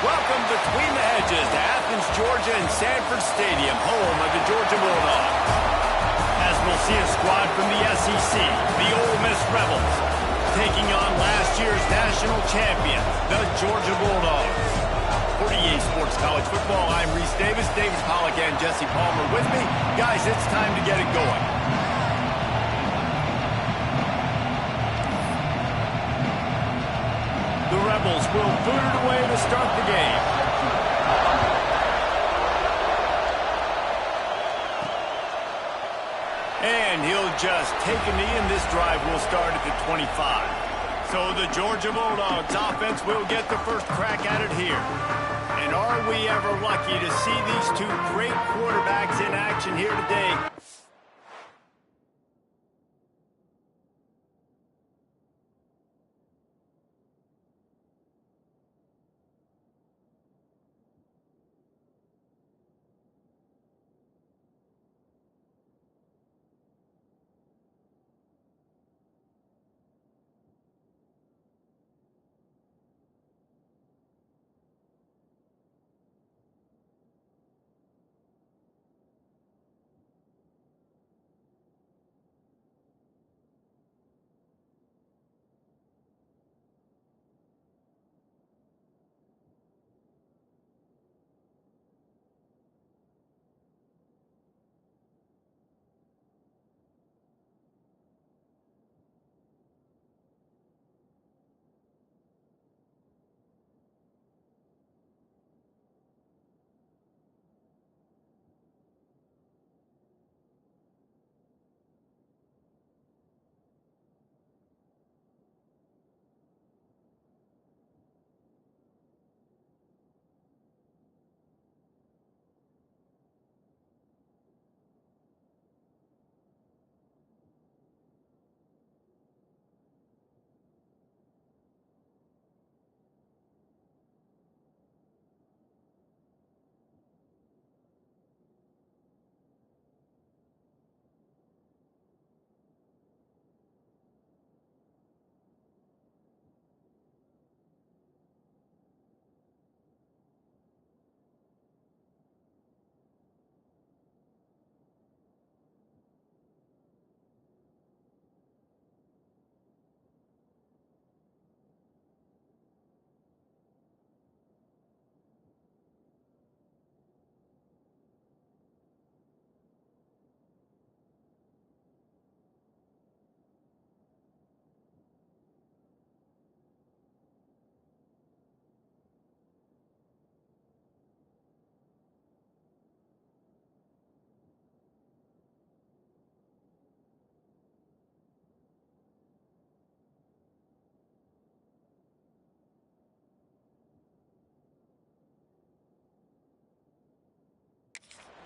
Welcome between the hedges to Athens, Georgia and Sanford Stadium, home of the Georgia Bulldogs. As we'll see a squad from the SEC, the Ole Miss Rebels, taking on last year's national champion, the Georgia Bulldogs. For EA Sports College Football, I'm Reese Davis, Davis Pollock and Jesse Palmer with me. Guys, it's time to get it going. The Rebels will boot it away to start the game. And he'll just take a knee, and this drive will start at the 25. So the Georgia Bulldogs offense will get the first crack at it here. And are we ever lucky to see these two great quarterbacks in action here today?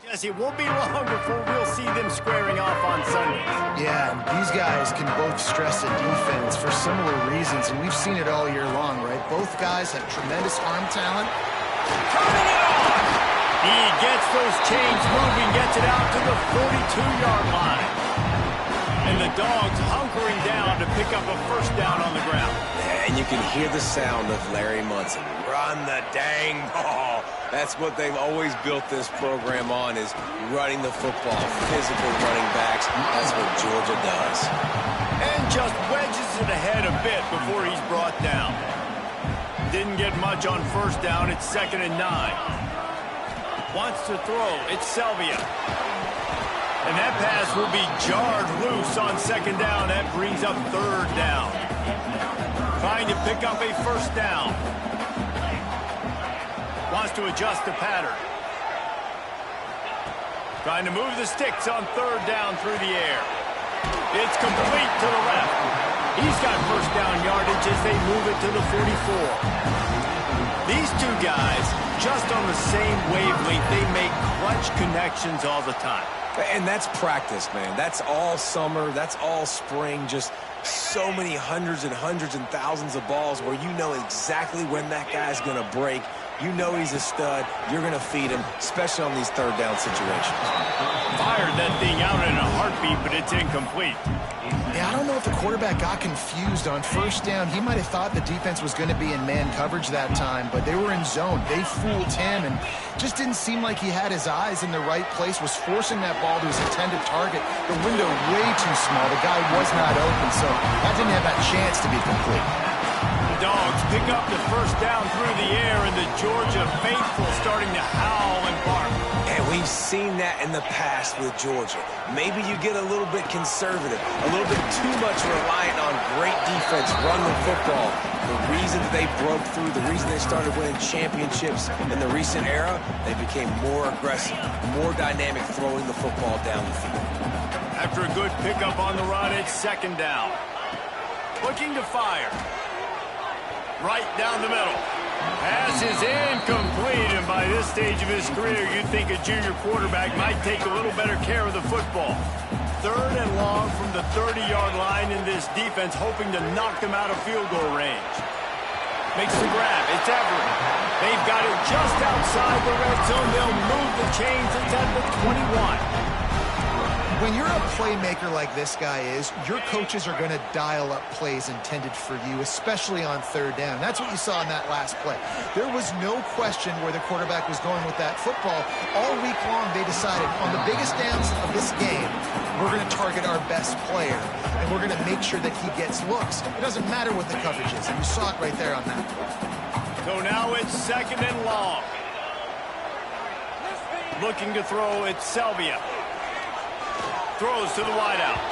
Jesse, it won't be long before we'll see them squaring off on Sundays. Yeah, and these guys can both stress the defense for similar reasons, and we've seen it all year long, right? Both guys have tremendous arm talent. Turning it on! He gets those chains moving, gets it out to the 42-yard line. And the Dogs hunkering down to pick up a first down on the ground. And you can hear the sound of Larry Munson. Run the dang ball. That's what they've always built this program on, is running the football, physical running backs. That's what Georgia does. And just wedges it ahead a bit before he's brought down. Didn't get much on first down. It's 2nd and 9. Wants to throw. It's Selvia. And that pass will be jarred loose on 2nd down. That brings up 3rd down. Trying to pick up a first down. Wants to adjust the pattern. Trying to move the sticks on 3rd down through the air. It's complete to the left. He's got first down yardage as they move it to the 44. These two guys, just on the same wavelength, they make clutch connections all the time. And that's practice, man. That's all summer. That's all spring. Just so many hundreds and thousands of balls where you know exactly when that guy's going to break. You know he's a stud. You're going to feed him, especially on these 3rd down situations. Fired that thing out in a heartbeat, but it's incomplete. Yeah, I don't know if the quarterback got confused on first down. He might have thought the defense was going to be in man coverage that time, but they were in zone. They fooled him and just didn't seem like he had his eyes in the right place, was forcing that ball to his intended target. The window way too small. The guy was not open, so that didn't have that chance to be complete. Dogs pick up the first down through the air, and the Georgia faithful starting to howl and bark. And we've seen that in the past with Georgia. Maybe you get a little bit conservative, a little bit too much reliant on great defense, run the football. The reason that they broke through, the reason they started winning championships in the recent era, they became more aggressive, more dynamic throwing the football down the field. After a good pickup on the run, it's second down. Looking to fire. Right down the middle. Pass is incomplete, and by this stage of his career, you'd think a junior quarterback might take a little better care of the football. Third and long from the 30-yard line, in this defense hoping to knock them out of field goal range. Makes the grab. It's Everett. They've got it just outside the red zone. They'll move the chains. It's at the 21. When you're a playmaker like this guy is, your coaches are going to dial up plays intended for you, especially on third down. That's what you saw in that last play. There was no question where the quarterback was going with that football. All week long, they decided on the biggest downs of this game, we're going to target our best player, and we're going to make sure that he gets looks. It doesn't matter what the coverage is, and you saw it right there on that play. So now it's second and long. Looking to throw, it's Selvia. Throws to the wideout.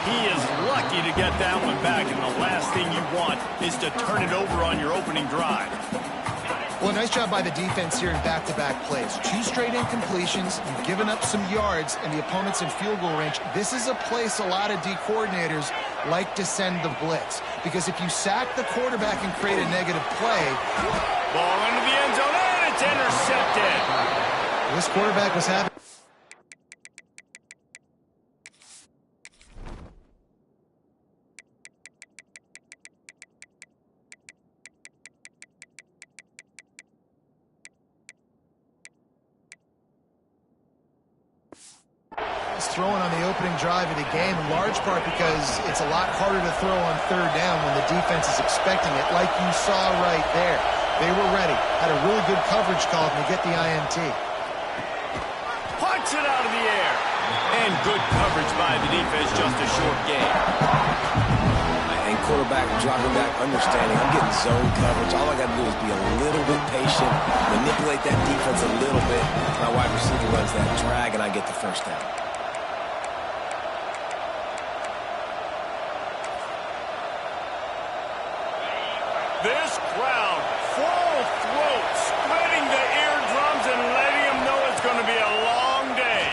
He is lucky to get that one back, and the last thing you want is to turn it over on your opening drive. Well, nice job by the defense here in back-to-back plays. 2 straight incompletions. You've given up some yards, and the opponent's in field goal range. This is a place a lot of D coordinators like to send the blitz, because if you sack the quarterback and create a negative play... Ball into the end zone, and it's intercepted. This quarterback was having... throwing on the opening drive of the game, in large part because it's a lot harder to throw on third down when the defense is expecting it, like you saw right there. They were ready, had a really good coverage call, and they get the INT. Punch it out of the air. And good coverage by the defense, just a short game. And quarterback dropping back, understanding I'm getting zone coverage. All I got to do is be a little bit patient, manipulate that defense a little bit. My wide receiver runs that drag, and I get the first down. This crowd, full throat, splitting the eardrums and letting them know it's going to be a long day.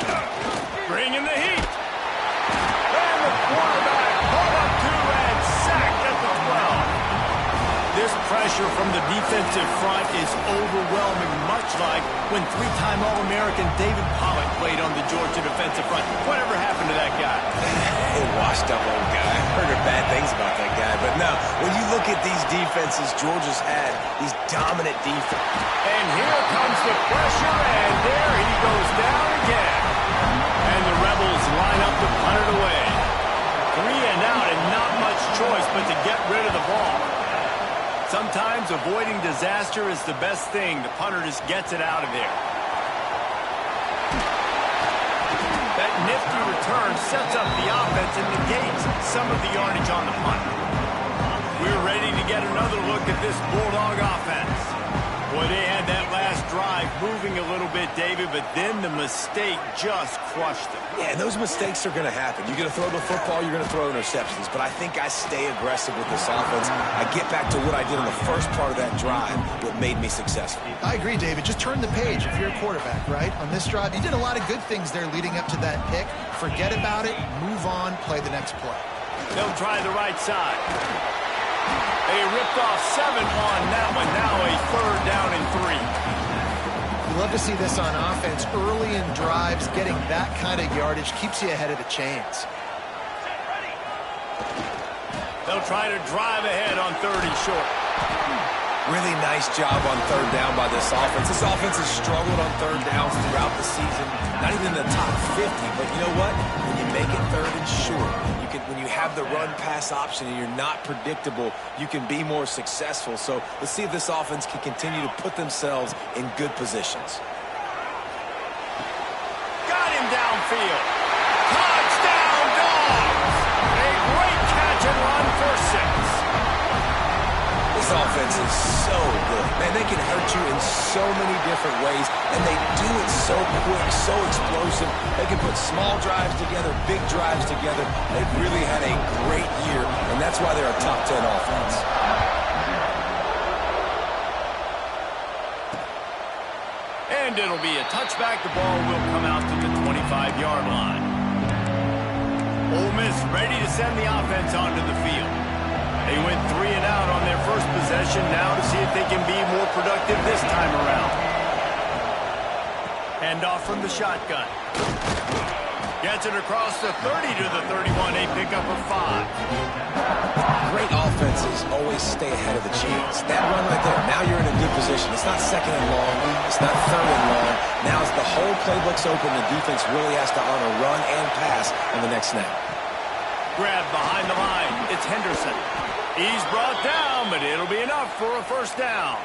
Bringing the heat. And the quarterback pulled up 2 and sacked at the 12. This pressure from the defensive front is overwhelming, much like when 3-time All-American David Pollock played on the Georgia defensive front. Whatever happened to that guy? A washed-up old guy. I've heard bad things about that guy. But no, when you look at these defenses Georgia's had, these dominant defenses. And here comes the pressure, and there he goes down again. And the Rebels line up to punt it away. 3 and out, and not much choice but to get rid of the ball. Sometimes avoiding disaster is the best thing. The punter just gets it out of there. That nifty return sets up the offense and negates some of the yardage on the punt. We're ready to get another look at this Bulldog offense. Boy, they had that last drive moving a little bit, David, but then the mistake just crushed them. Yeah, those mistakes are going to happen. You're going to throw the football, you're going to throw interceptions. But I think I stay aggressive with this offense. I get back to what I did in the first part of that drive, what made me successful. I agree, David. Just turn the page if you're a quarterback, right? On this drive, you did a lot of good things there leading up to that pick. Forget about it, move on, play the next play. They'll try the right side. They ripped off 7 on that one. Now a 3rd down and 3. You love to see this on offense. Early in drives, getting that kind of yardage keeps you ahead of the chains. They'll try to drive ahead on 3rd and short. Really nice job on 3rd down by this offense. This offense has struggled on 3rd downs throughout the season. Not even in the top 50, but you know what? When you make it third and short. When you have the run-pass option and you're not predictable, you can be more successful. So let's see if this offense can continue to put themselves in good positions. Got him downfield. Touchdown, Dogs! A great catch and run for 6. This offense is so good. Man, they can hurt you in so many different ways, and they do it so quick, so explosive. They can put small drives together, big drives together. They've really had a great year, and that's why they're a top 10 offense. And it'll be a touchback. The ball will come out to the 25-yard line. Ole Miss ready to send the offense onto the field. They went 3 and out on their first possession. Now to see if they can be more productive this time around. Hand off from the shotgun. Gets it across the 30 to the 31. A pickup of 5. Great offenses always stay ahead of the chains. That run right there, now you're in a good position. It's not second and long. It's not third and long. Now as the whole playbook's open, the defense really has to honor run and pass on the next snap. Grab behind the line. It's Henderson. He's brought down, but it'll be enough for a first down.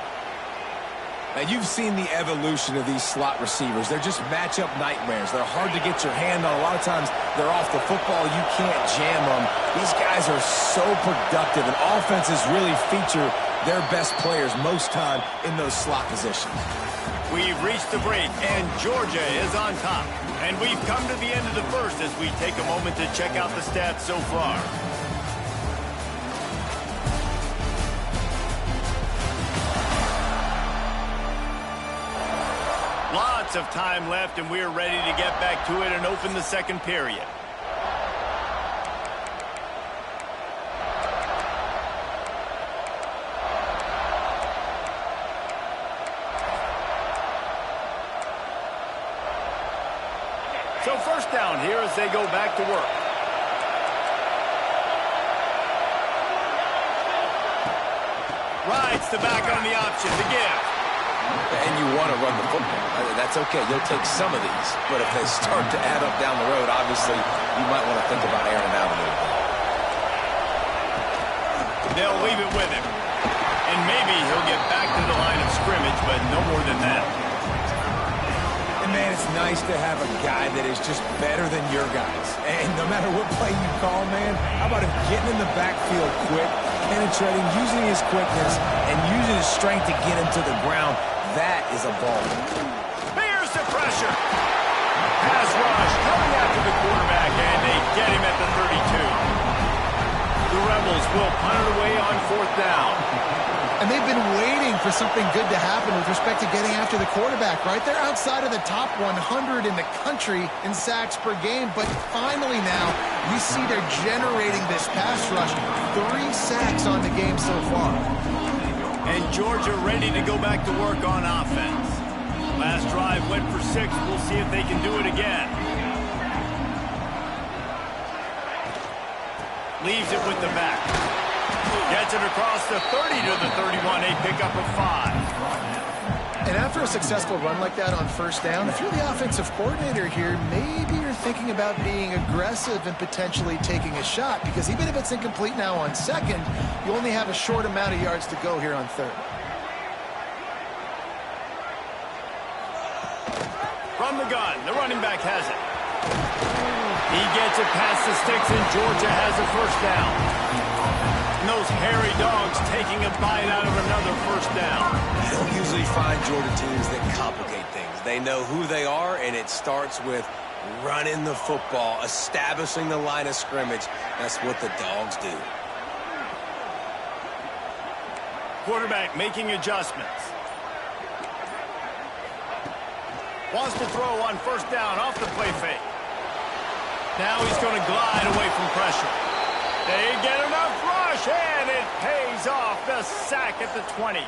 Now, you've seen the evolution of these slot receivers. They're just matchup nightmares. They're hard to get your hand on. A lot of times, they're off the football. You can't jam them. These guys are so productive, and offenses really feature their best players most time in those slot positions. We've reached the break, and Georgia is on top. And we've come to the end of the first as we take a moment to check out the stats so far. Lots of time left, and we're ready to get back to it and open the second period. So first down here as they go back to work. Rides the back on the option to give. And you want to run the football. That's okay. You'll take some of these. But if they start to add up down the road, obviously, you might want to think about airing it out a little bit. They'll leave it with him. And maybe he'll get back to the line of scrimmage, but no more than that. And, man, it's nice to have a guy that is just better than your guys. And no matter what play you call, man, how about him getting in the backfield quick, penetrating, using his quickness, and using his strength to get him to the ground. That is a ball. Here's the pressure. Pass rush coming after the quarterback, and they get him at the 32. The Rebels will punt it away on fourth down. And they've been waiting for something good to happen with respect to getting after the quarterback, right? They're outside of the top 100 in the country in sacks per game, but finally now you see they're generating this pass rush. 3 sacks on the game so far. And Georgia ready to go back to work on offense. Last drive went for 6. We'll see if they can do it again. Leaves it with the back. Gets it across the 30 to the 31. A pickup of 5. And after a successful run like that on first down, if you're the offensive coordinator here, maybe you're thinking about being aggressive and potentially taking a shot, because even if it's incomplete now on second, you only have a short amount of yards to go here on third. From the gun, the running back has it. He gets it past the sticks, and Georgia has a first down. And those hairy dogs taking a bite out of another first down. You don't usually find Georgia teams that complicate things. They know who they are, and it starts with running the football, establishing the line of scrimmage. That's what the dogs do. Quarterback making adjustments. Wants to throw on first down off the play fake. Now he's going to glide away from pressure. They get enough rush, and it pays off. The sack at the 20.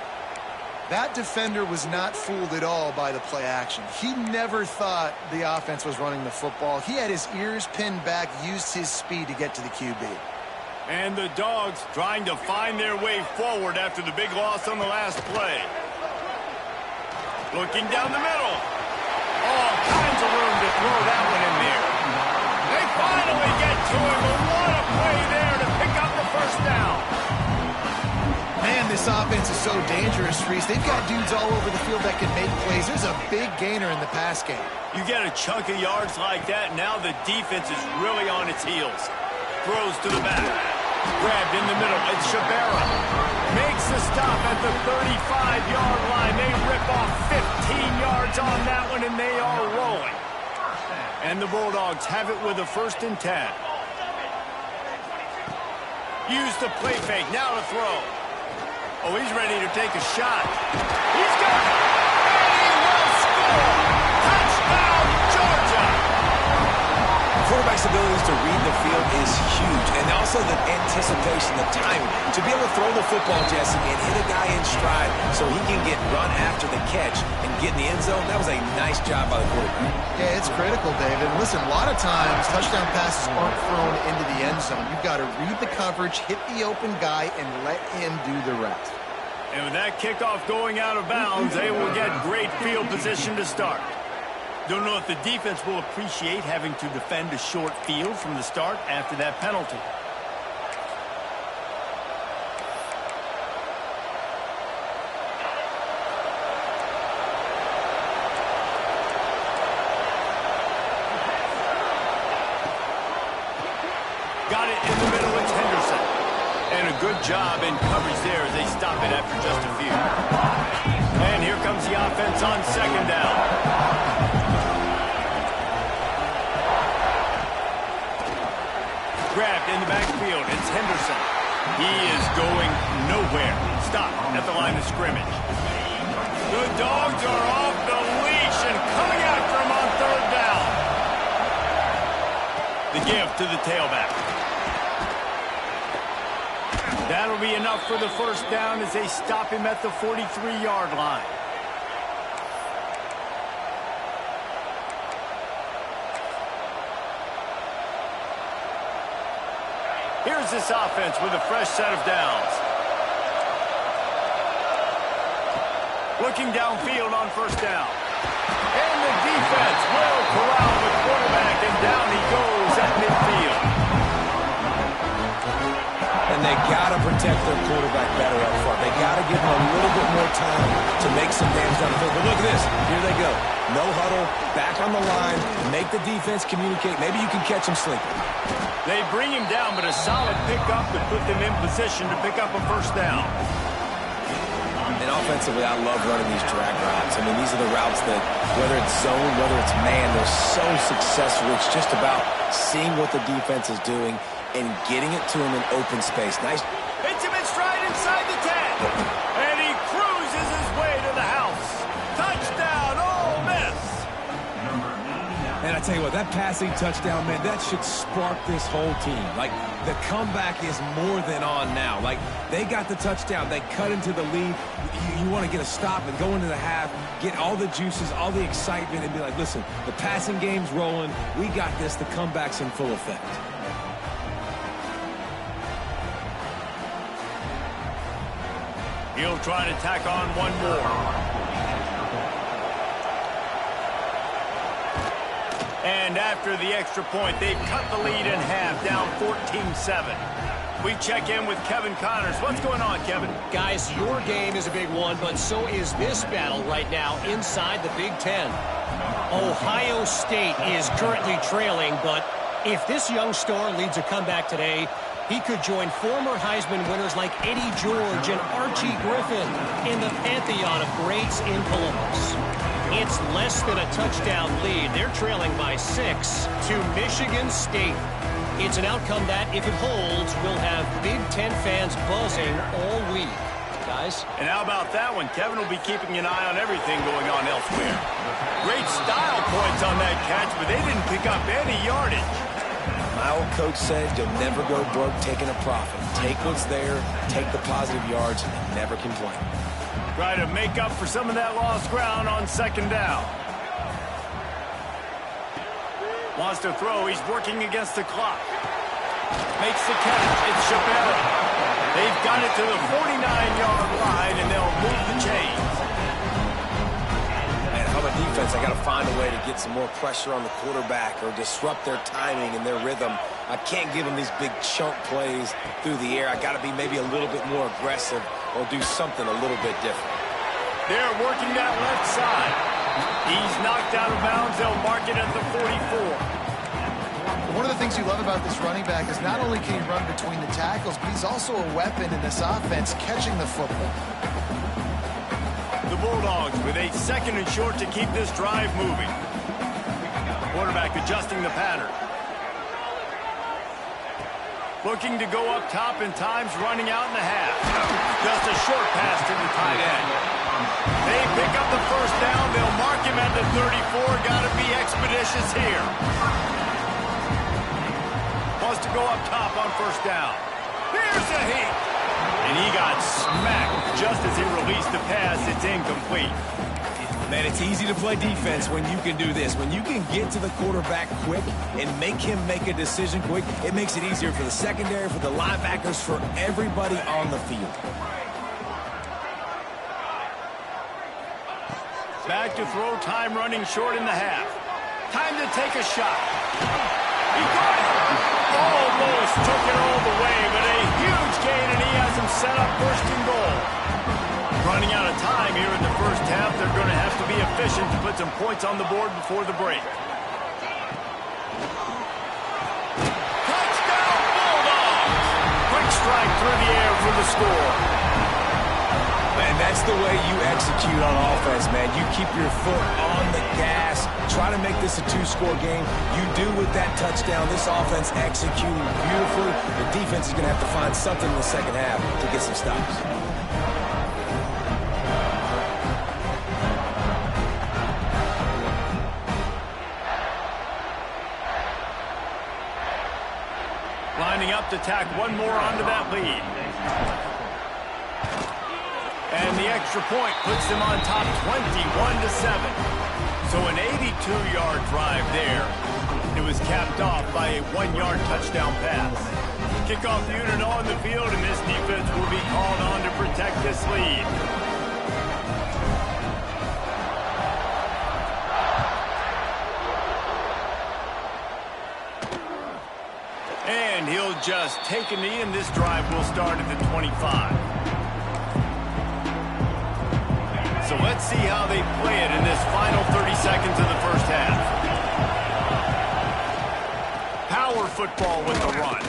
That defender was not fooled at all by the play action. He never thought the offense was running the football. He had his ears pinned back, used his speed to get to the QB. And the Dogs trying to find their way forward after the big loss on the last play. Looking down the middle. All kinds of room to throw that one in there. They finally get to him. But what a play there to pick up the first down. Man, this offense is so dangerous, Reese. They've got dudes all over the field that can make plays. There's a big gainer in the pass game. You get a chunk of yards like that, now the defense is really on its heels. Throws to the back. Grabbed in the middle. It's Shabera. Makes the stop at the 35-yard line. They rip off 15 yards on that one, and they are rolling. And the Bulldogs have it with a 1st and 10. Use the play fake. Now to throw. Oh, he's ready to take a shot. He's got it. And he will score. Touchdown, Georgia. Quarterback's abilities to read the field is huge. And also the anticipation, the timing. To be able to throw the football, Jesse, and hit a guy in stride so he can get run after the catch and get in the end zone, that was a nice job by the quarterback. Yeah, it's critical, David. Listen, a lot of times touchdown passes aren't thrown into the end zone. You've got to read the coverage, hit the open guy, and let him do the rest. And with that kickoff going out of bounds, they will get great field position to start. Don't know if the defense will appreciate having to defend a short field from the start after that penalty. Got it in the middle, it's Henderson. And a good job in coverage there as they stop it after just a few. And here comes the offense on 2nd down. Grabbed in the backfield. It's Henderson. He is going nowhere. Stop at the line of scrimmage. The Dogs are off the leash and coming after him on 3rd down. The give to the tailback. That'll be enough for the 1st down as they stop him at the 43-yard line. Here's this offense with a fresh set of downs. Looking downfield on 1st down. And the defense will corral the quarterback, and down he goes at midfield. And they got to protect their quarterback better up front. They got to give him a little bit more time to make some damage down the field. But look at this. Here they go. No huddle, back on the line, make the defense communicate. Maybe you can catch him sleeping. They bring him down, but a solid pickup to put them in position to pick up a 1st down. And offensively, I love running these drag routes. I mean, these are the routes that, whether it's zone, whether it's man, they're so successful. It's just about seeing what the defense is doing and getting it to him in open space. Nice. Hits him in stride inside the 10. And he cruises his way to the house. Touchdown, Ole Miss. And I tell you what, that passing touchdown, man, that should spark this whole team. Like, the comeback is more than on now. Like, they got the touchdown. They cut into the lead. You want to get a stop and go into the half, get all the juices, all the excitement, and be like, listen, the passing game's rolling. We got this. The comeback's in full effect. He'll try to tack on one more. And after the extra point, they've cut the lead in half, down 14-7. We check in with Kevin Connors. What's going on, Kevin? Guys, your game is a big one, but so is this battle right now inside the Big Ten. Ohio State is currently trailing, but if this young star leads a comeback today, he could join former Heisman winners like Eddie George and Archie Griffin in the pantheon of greats in Columbus. It's less than a touchdown lead. They're trailing by 6 to Michigan State. It's an outcome that, if it holds, will have Big Ten fans buzzing all week. Guys? And how about that one? Kevin will be keeping an eye on everything going on elsewhere. Great style points on that catch, but they didn't pick up any yardage. My old coach said you'll never go broke taking a profit. Take what's there, take the positive yards, and never complain. Try to make up for some of that lost ground on 2nd down. Wants to throw. He's working against the clock. Makes the catch. It's Shabera. They've got it to the 49-yard line, and they'll move the chains. Man, how about defense? I got to find a way to get put some more pressure on the quarterback or disrupt their timing and their rhythm. I can't give them these big chunk plays through the air. I got to be maybe a little bit more aggressive or do something a little bit different. They're working that left side. He's knocked out of bounds. They'll mark it at the 44. One of the things you love about this running back is not only can he run between the tackles, but he's also a weapon in this offense catching the football. The Bulldogs with a 2nd and short to keep this drive moving. Quarterback adjusting the pattern. Looking to go up top in times, running out in the half. Just a short pass to the tight end. They pick up the first down. They'll mark him at the 34. Got to be expeditious here. Wants to go up top on first down. Here's a hit. And he got smacked just as he released the pass. It's incomplete. Man, it's easy to play defense when you can do this. When you can get to the quarterback quick and make him make a decision quick, it makes it easier for the secondary, for the linebackers, for everybody on the field. Back to throw, time running short in the half. Time to take a shot. He got it. Almost took it all the way, but a huge gain, and he has him set up 1st and goal. Running out of time here in the first half. They're going to have to be efficient to put some points on the board before the break. Touchdown, Bulldogs! Quick strike through the air for the score. Man, that's the way you execute on offense, man. You keep your foot on the gas. Try to make this a 2-score game. You do with that touchdown. This offense executing beautifully. The defense is going to have to find something in the second half to get some stops. Lining up to tack one more onto that lead. And the extra point puts them on top 21-7. So an 82-yard drive there. It was capped off by a 1-yard touchdown pass. Kickoff unit on the field, and this defense will be called on to protect this lead. And he'll just take a knee, and this drive will start at the 25. So let's see how they play it in this final 30 seconds of the first half. Power football with the run.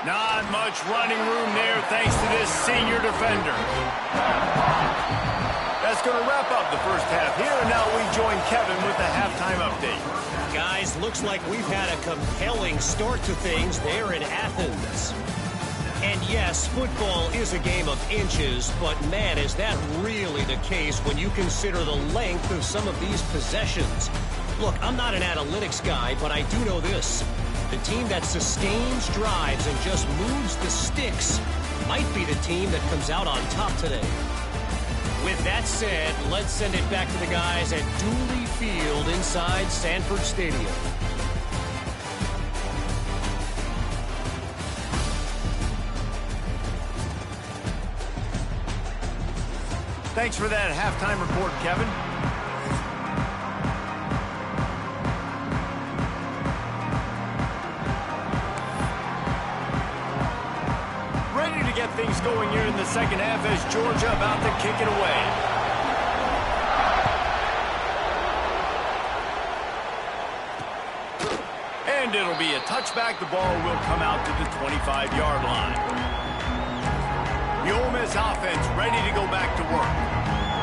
Not much running room there thanks to this senior defender. That's going to wrap up the first half here, and now we join Kevin with the halftime update. Guys, looks like we've had a compelling start to things there in Athens. And yes, football is a game of inches, but man, is that really the case when you consider the length of some of these possessions. Look, I'm not an analytics guy, but I do know this. The team that sustains drives and just moves the sticks might be the team that comes out on top today. With that said, let's send it back to the guys at Dooley Field inside Sanford Stadium. Thanks for that halftime report, Kevin. Ready to get things going here in the second half as Georgia about to kick it away. And it'll be a touchback. The ball will come out to the 25-yard line. The Ole Miss offense ready to go back to work.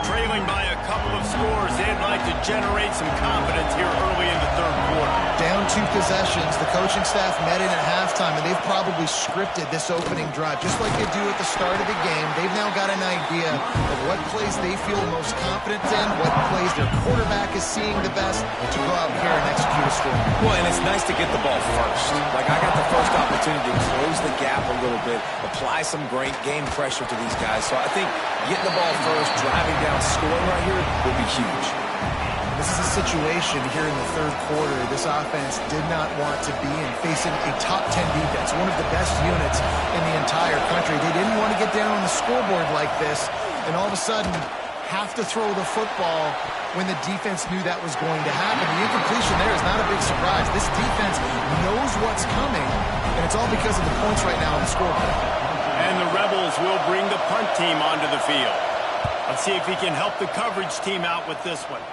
Trailing by a couple of scores, they'd like to generate some confidence here early in the third quarter. Down 2 possessions, the coaching staff met in at halftime, and they've probably scripted this opening drive. Just like they do at the start of the game, they've now got an idea of what plays they feel most confident in, what plays their quarterback is seeing the best to go out here and execute a score. Well, and it's nice to get the ball first. Like, I got the first opportunity to close the gap a little bit, apply some great game pressure to these guys. So I think getting the ball first, driving down, scoring right here will be huge. This is a situation here in the third quarter this offense did not want to be in, facing a top 10 defense, one of the best units in the entire country. They didn't want to get down on the scoreboard like this, and all of a sudden, have to throw the football when the defense knew that was going to happen. The incompletion there is not a big surprise. This defense knows what's coming, and it's all because of the points right now on the scoreboard. And the Rebels will bring the punt team onto the field. Let's see if he can help the coverage team out with this one.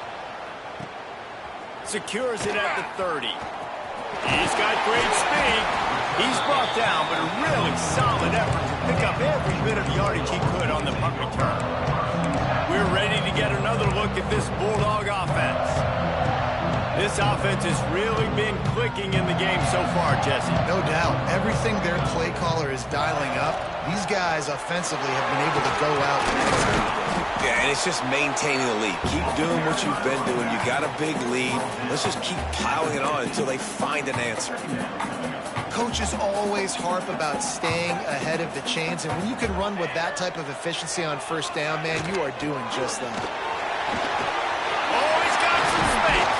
Secures it at the 30. He's got great speed. He's brought down, but a really solid effort to pick up every bit of yardage he could on the punt return. We're ready to get another look at this Bulldog offense. This offense has really been clicking in the game so far, Jesse. No doubt. Everything their play caller is dialing up, these guys offensively have been able to go out and execute. Yeah, and it's just maintaining the lead. Keep doing what you've been doing. You got a big lead. Let's just keep piling it on until they find an answer. Coaches always harp about staying ahead of the chains, and when you can run with that type of efficiency on first down, man, you are doing just that. Oh, he's got some space.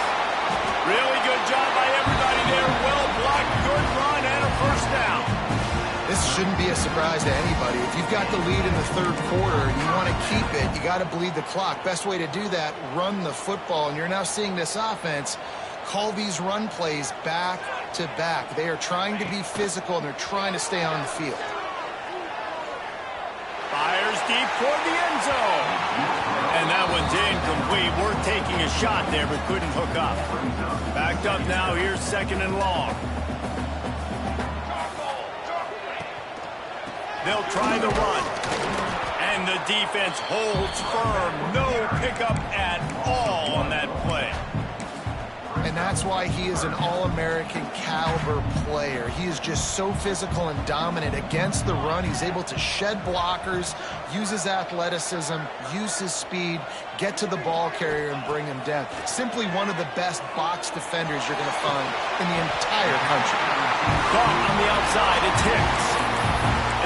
Really good job by everybody there. Well blocked, good run, and a first down. This shouldn't be a surprise to anybody. If you've got the lead in the third quarter and you want to keep it, you got to bleed the clock. Best way to do that, run the football. And you're now seeing this offense call these run plays back to back. They are trying to be physical, and they're trying to stay on the field. Fires deep toward the end zone. And that one's incomplete. We're taking a shot there, but couldn't hook up. Backed up now. Here's second and long. They'll try the run. And the defense holds firm. No pickup at all on that play. And that's why he is an All-American caliber player. He is just so physical and dominant against the run. He's able to shed blockers, use his athleticism, use his speed, get to the ball carrier and bring him down. Simply one of the best box defenders you're going to find in the entire country. Caught on the outside, it's Hicks.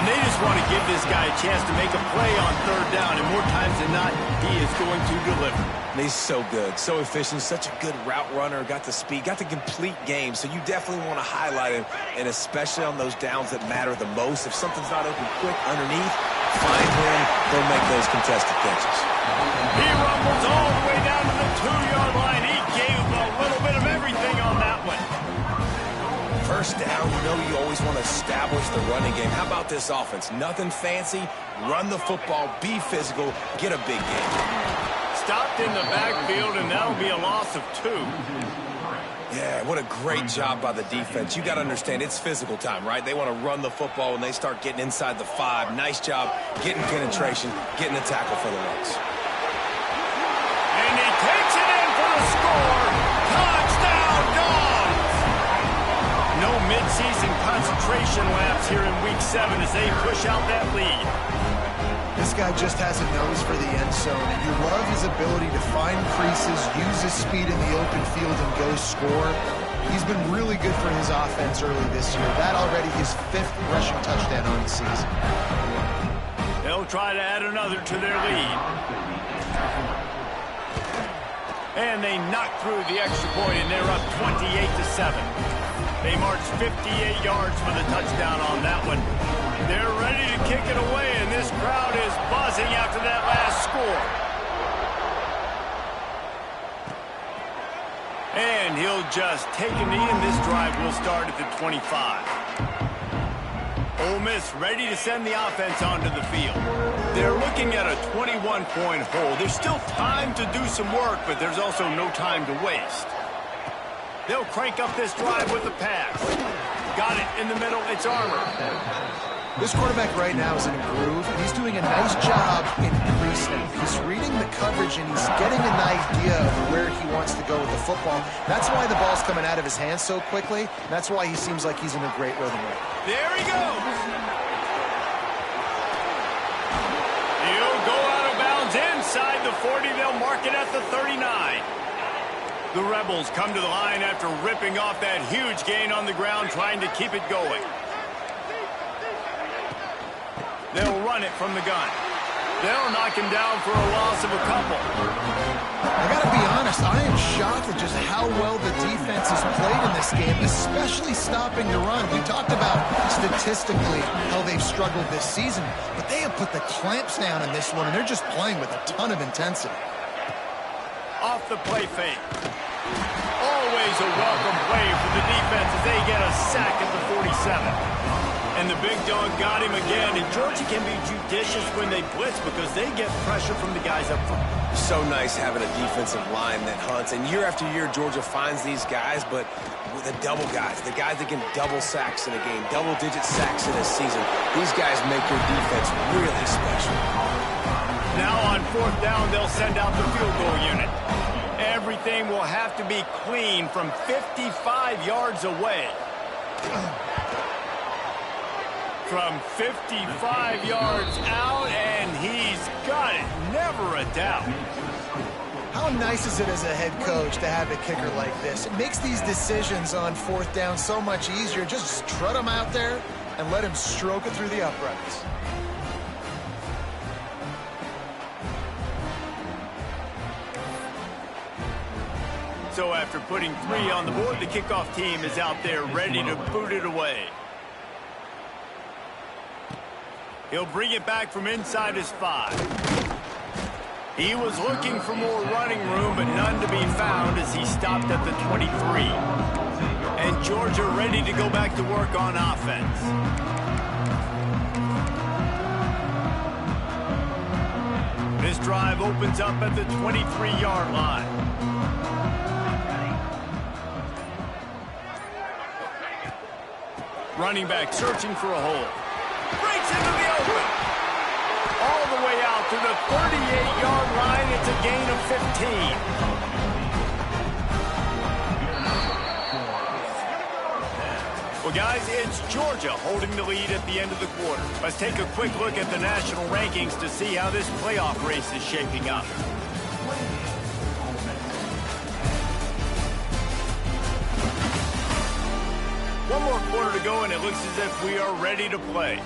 And they just want to give this guy a chance to make a play on third down, and more times than not, he is going to deliver. He's so good, so efficient, such a good route runner, got the speed, got the complete game, so you definitely want to highlight him, and especially on those downs that matter the most. If something's not open quick underneath, find him, they'll make those contested catches. He rumbles all the way down to the 2-yard line. He gave a little bit of everything on that one. First down, you know you always want to establish the running game. How about this offense? Nothing fancy, run the football, be physical, get a big game. Stopped in the backfield, and that'll be a loss of 2. Yeah, what a great job by the defense. You got to understand, it's physical time, right? They want to run the football when they start getting inside the 5. Nice job getting penetration, getting the tackle for the runs. And he takes it in for the score. Touchdown, Dogs! No midseason concentration laps here in Week 7 as they push out that lead. This guy just has a nose for the end zone, and you love his ability to find creases, use his speed in the open field, and go score. He's been really good for his offense early this year. That already his 5th rushing touchdown on the season. They'll try to add another to their lead. And they knock through the extra point, and they're up 28-7. They march 58 yards for the touchdown on that one. They're ready to kick it away, and this crowd is buzzing after that last score. And he'll just take a knee, and this drive will start at the 25. Ole Miss ready to send the offense onto the field. They're looking at a 21-point hole. There's still time to do some work, but there's also no time to waste. They'll crank up this drive with the pass. Got it in the middle. It's Armour. This quarterback right now is in a groove, and he's doing a nice job in pre-snap. He's reading the coverage, and he's getting an idea of where he wants to go with the football. That's why the ball's coming out of his hands so quickly. That's why he seems like he's in a great rhythm right now. There he goes. He'll go out of bounds inside the 40. They'll mark it at the 39. The Rebels come to the line after ripping off that huge gain on the ground, trying to keep it going. They'll run it from the gun. They'll knock him down for a loss of a couple. I got to be honest, I am shocked at just how well the defense has played in this game, especially stopping the run. We talked about statistically how they've struggled this season, but they have put the clamps down in this one, and they're just playing with a ton of intensity. Off the play fake. Always a welcome play for the defense as they get a sack at the 47. And the big dog got him again. And Georgia can be judicious when they blitz because they get pressure from the guys up front. So nice having a defensive line that hunts. And year after year, Georgia finds these guys, but with the double guys, the guys that can double sacks in a game, double-digit sacks in a season, these guys make your defense really special. Now on 4th down, they'll send out the field goal unit. Everything will have to be clean from 55 yards away. From 55 yards out, and he's got it. Never a doubt. How nice is it as a head coach to have a kicker like this? It makes these decisions on 4th down so much easier. Just strut him out there and let him stroke it through the uprights. So after putting 3 on the board, the kickoff team is out there ready to boot it away. He'll bring it back from inside his 5. He was looking for more running room, but none to be found as he stopped at the 23. And Georgia ready to go back to work on offense. This drive opens up at the 23-yard line. Running back searching for a hole. Breaks into the open. All the way out to the 38-yard line. It's a gain of 15. Well, guys, it's Georgia holding the lead at the end of the quarter. Let's take a quick look at the national rankings to see how this playoff race is shaping up. One more quarter to go, and it looks as if we are ready to play.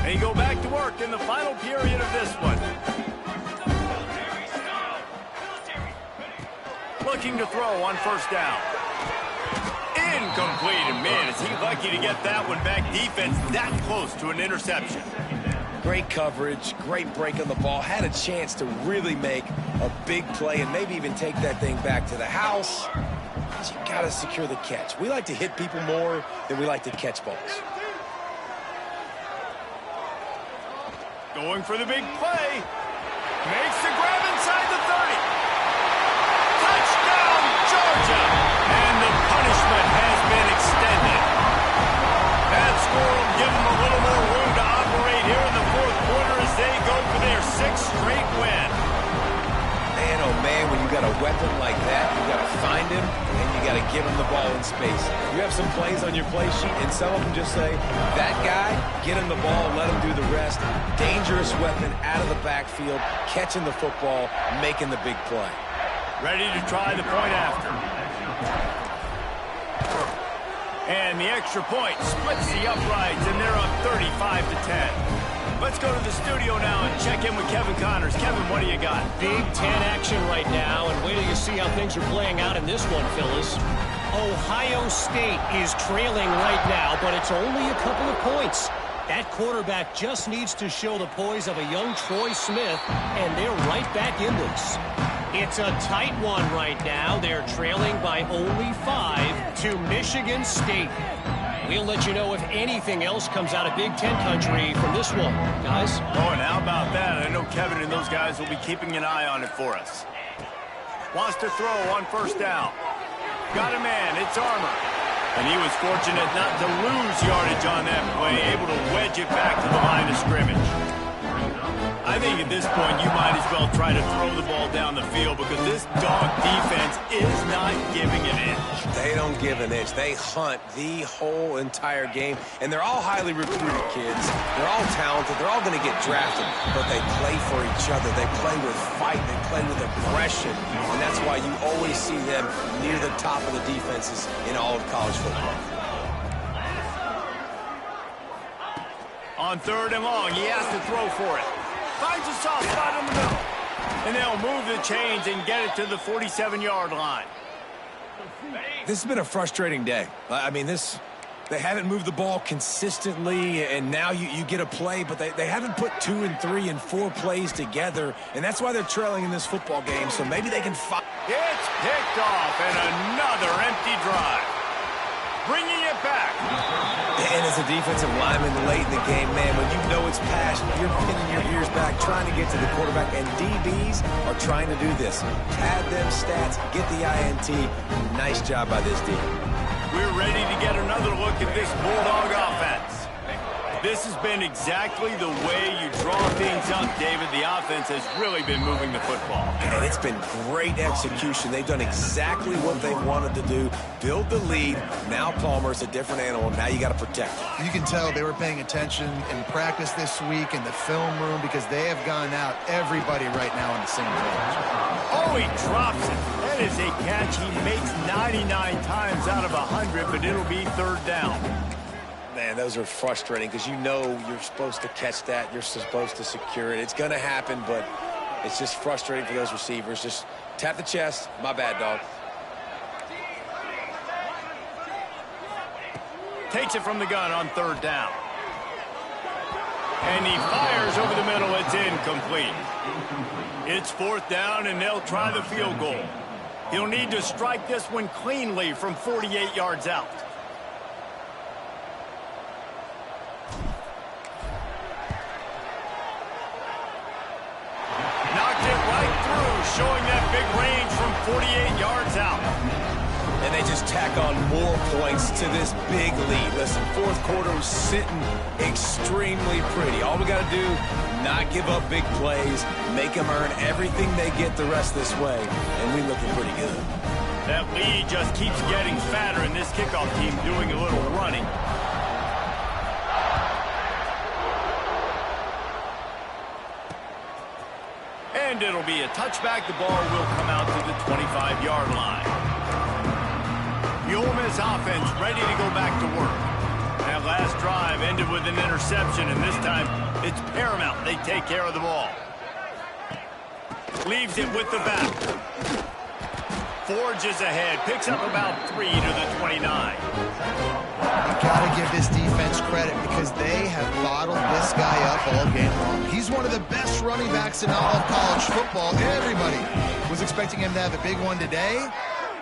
They go back to work in the final period of this one. Looking to throw on 1st down. Incomplete, and man, is he lucky to get that one back. Defense that close to an interception. Great coverage, great break on the ball. Had a chance to really make a big play and maybe even take that thing back to the house. But you got to secure the catch. We like to hit people more than we like to catch balls. Going for the big play. Makes the grab inside the 30. Touchdown, Georgia! And the punishment has been extended. That score will give them a little more room to operate here in the 4th quarter as they go for their 6th straight win. Man, oh man, when you got a weapon like that, you got to find him and you got to give him the ball in space. You have some plays on your play sheet, and some of them just say, that guy, get him the ball, let him do the rest. Dangerous weapon out of the backfield, catching the football, making the big play. Ready to try the point after. And the extra point splits the uprights, and they're up 35-10. Let's go to the studio now and check in with Kevin Connors. Kevin, what do you got? Big Ten action right now, and wait till you see how things are playing out in this one, Phyllis. Ohio State is trailing right now, but it's only a couple of points. That quarterback just needs to show the poise of a young Troy Smith, and they're right back in this. It's a tight one right now. They're trailing by only 5 to Michigan State. We'll let you know if anything else comes out of Big Ten country from this one, guys. Oh, and how about that? I know Kevin and those guys will be keeping an eye on it for us. Wants to throw on 1st down. Got a man. It's Armour. And he was fortunate not to lose yardage on that play, able to wedge it back to the line of scrimmage. I think at this point you might as well try to throw the ball down the field because this dog defense is not giving an inch. They don't give an inch. They hunt the whole entire game, and they're all highly recruited kids. They're all talented. They're all going to get drafted, but they play for each other. They play with fight. They play with aggression, and that's why you always see them near the top of the defenses in all of college football. On 3rd and long, he has to throw for it. Finds a soft spot in the middle. And they'll move the chains and get it to the 47-yard line. This has been a frustrating day. I mean, they haven't moved the ball consistently, and now you get a play, but they haven't put 2 and 3 and 4 plays together, and that's why they're trailing in this football game, so maybe they can fight. It's picked off, and another empty drive. Bringing it back. And as a defensive lineman late in the game, man, when you know it's past, you're pinning your ears back, trying to get to the quarterback, and DBs are trying to do this. Pad them stats, get the INT. Nice job by this D. We're ready to get another look at this Bulldog offense. This has been exactly the way you draw things up, David. The offense has really been moving the football. And it's been great execution. They've done exactly what they wanted to do. Build the lead. Now Palmer's a different animal. Now you got to protect him. You can tell they were paying attention in practice this week in the film room because they have gone out everybody right now on the same page. Oh, he drops it. That is a catch he makes 99 times out of 100, but it'll be 3rd down. Man, those are frustrating because you know you're supposed to catch that. You're supposed to secure it. It's going to happen, but it's just frustrating for those receivers. Just tap the chest. My bad, dog. Takes it from the gun on 3rd down. And he fires over the middle. It's incomplete. It's 4th down, and they'll try the field goal. He'll need to strike this one cleanly from 48 yards out. Showing that big range from 48 yards out. And they just tack on more points to this big lead. Listen, 4th quarter was sitting extremely pretty. All we got to do, not give up big plays, make them earn everything they get the rest this way, and we looking pretty good. That lead just keeps getting fatter, and this kickoff team doing a little running. And it'll be a touchback. The ball will come out to the 25-yard line. The Ole Miss offense ready to go back to work. That last drive ended with an interception, and this time it's paramount they take care of the ball. Leaves it with the back. Forges ahead. Picks up about 3 to the 29. You got to give this defense credit because they have bottled this guy up all game long. He's one of the best running backs in all of college football. Everybody was expecting him to have a big one today.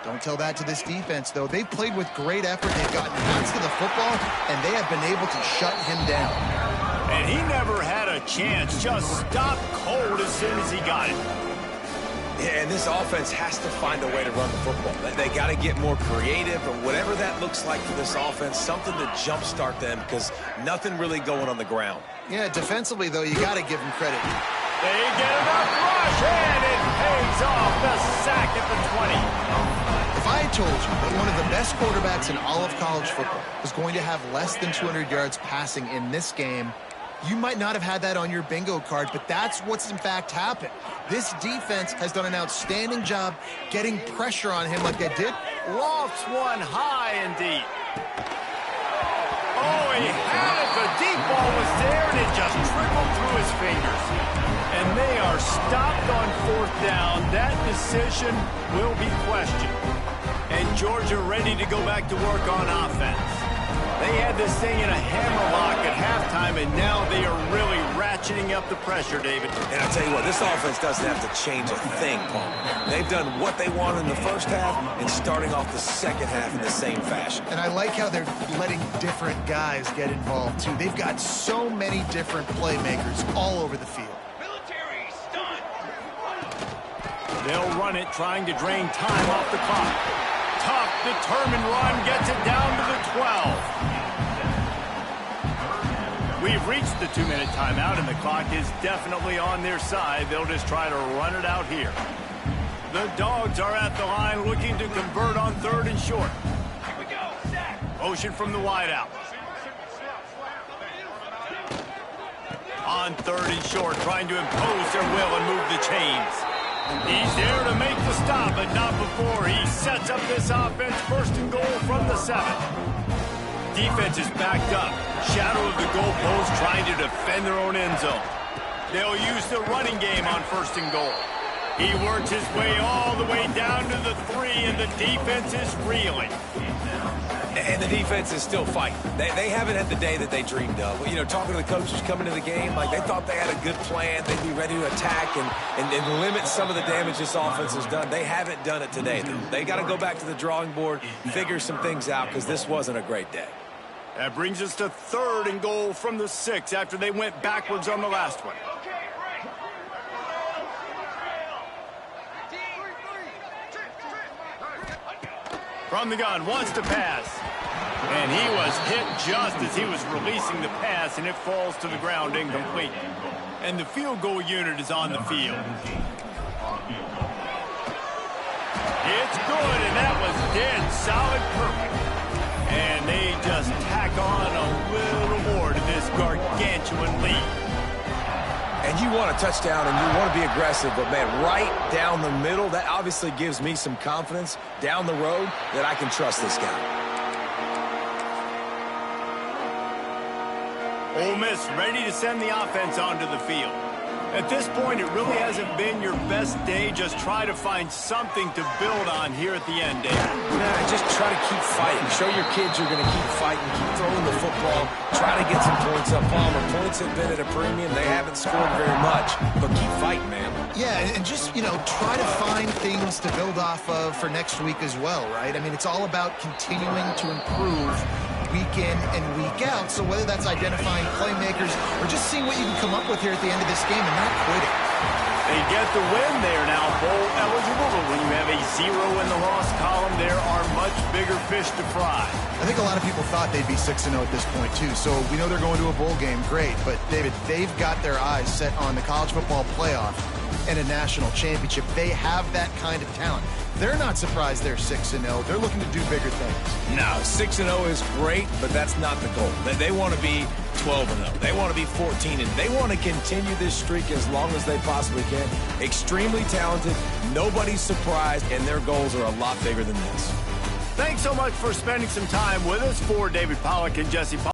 Don't tell that to this defense, though. They've played with great effort. They've gotten hands to the football, and they have been able to shut him down. And he never had a chance. Just stopped cold as soon as he got it. Yeah, and this offense has to find a way to run the football. They got to get more creative, but whatever that looks like for this offense, something to jumpstart them because nothing really going on the ground. Yeah, defensively, though, you got to give them credit. They get enough rush, and it pays off. The sack at the 20. If I had told you that one of the best quarterbacks in all of college football was going to have less than 200 yards passing in this game, you might not have had that on your bingo card, but that's what's in fact happened. This defense has done an outstanding job getting pressure on him like they did. Lofts one high and deep. Oh, he had it. The deep ball was there, and it just trickled through his fingers. And they are stopped on 4th down. That decision will be questioned. And Georgia ready to go back to work on offense. They had this thing in a hammerlock at halftime, and now they are really ratcheting up the pressure, David. And I'll tell you what, this offense doesn't have to change a thing, Paul. They've done what they wanted in the first half and starting off the second half in the same fashion. And I like how they're letting different guys get involved, too. They've got so many different playmakers all over the field. They'll run it, trying to drain time off the clock. Tough, determined run, gets it down to the 12. We've reached the 2-minute timeout, and the clock is definitely on their side. They'll just try to run it out here. The Dogs are at the line looking to convert on 3rd and short. Motion from the wideout. On 3rd and short, trying to impose their will and move the chains. He's there to make the stop, but not before he sets up this offense. 1st and goal from the 7. Defense is backed up. Shadow of the goalpost, trying to defend their own end zone. They'll use the running game on 1st and goal. He works his way all the way down to the 3, and the defense is reeling. And the defense is still fighting. They haven't had the day that they dreamed of. You know, talking to the coaches coming to the game, like they thought they had a good plan. They'd be ready to attack and limit some of the damage this offense has done. They haven't done it today, though. They got to go back to the drawing board, figure some things out, because this wasn't a great day. That brings us to 3rd and goal from the 6 after they went backwards on the last one. From the gun, wants to pass. And he was hit just as he was releasing the pass, and it falls to the ground incomplete. And the field goal unit is on the field. It's good, and that was dead solid perfect. And they just tack on a little more to this gargantuan lead. And you want a touchdown and you want to be aggressive, but, man, right down the middle, that obviously gives me some confidence down the road that I can trust this guy. Ole Miss ready to send the offense onto the field. At this point, it really hasn't been your best day. Just try to find something to build on here at the end, Dave. Nah, just try to keep fighting. Show your kids you're going to keep fighting, keep throwing the football, try to get some points up. Palmer, points have been at a premium. They haven't scored very much, but keep fighting, man. Yeah, and just, try to find things to build off of for next week as well, right? I mean, it's all about continuing to improve week in and week out. So whether that's identifying playmakers or just seeing what you can come up with here at the end of this game and not quitting. They get the win there now, bowl eligible, but when you have a 0 in the loss column, there are much bigger fish to fry. I think a lot of people thought they'd be 6-0 at this point, too. So we know they're going to a bowl game. Great. But, David, they've got their eyes set on the college football playoff and a national championship. They have that kind of talent. They're not surprised they're 6-0. They're looking to do bigger things. No, 6-0 is great, but that's not the goal. They want to be 12-0. They want to be 14-0. They want to continue this streak as long as they possibly can. Extremely talented. Nobody's surprised, and their goals are a lot bigger than this. Thanks so much for spending some time with us. For David Pollack and Jesse